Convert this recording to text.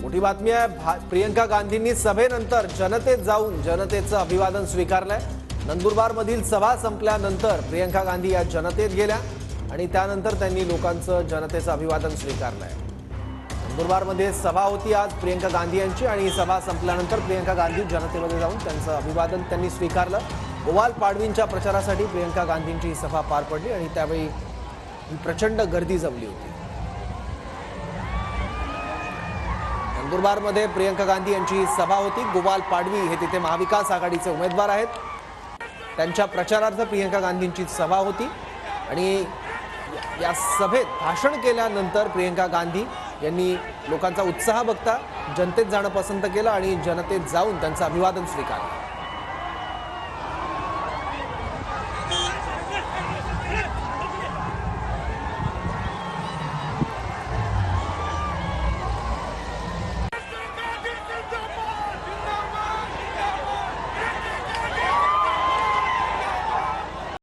मोठी बातमी आहे। प्रियंका गांधींनी सभेनंतर जनतेत जाऊन जनतेचं अभिवादन स्वीकारलंय। नंदुरबार मधील सभा संपल्यानंतर प्रियंका गांधी या जनतेत गेल्या आणि त्यानंतर त्यांनी लोकांचं जनतेचं अभिवादन स्वीकारलंय। नंदुरबार मध्ये सभा होती आज प्रियंका गांधी यांची आणि सभा संपल्यानंतर प्रियंका गांधी जनतेमध्ये जाऊन त्यांचं अभिवादन त्यांनी स्वीकारलं। गोवाल पाडवींच्या प्रचारासाठी प्रियंका गांधींची सभा पार पडली आणि त्यावेळी प्रचंड गर्दी जमली होती। नंदुरबार मध्ये प्रियंका गांधी यांची सभा होती। गोवाल पाडवी हे तिथे महाविकास आघाडीचे उमेदवार आहेत। त्यांच्या प्रचारार्थ प्रियंका गांधींची सभा होती आणि या सभेत भाषण केल्यानंतर प्रियंका गांधी यांनी लोकांचा उत्साह बघता जनतेत जाणं पसंत केलं आणि जनतेत जाऊन त्यांचं अभिवादन स्वीकारलं।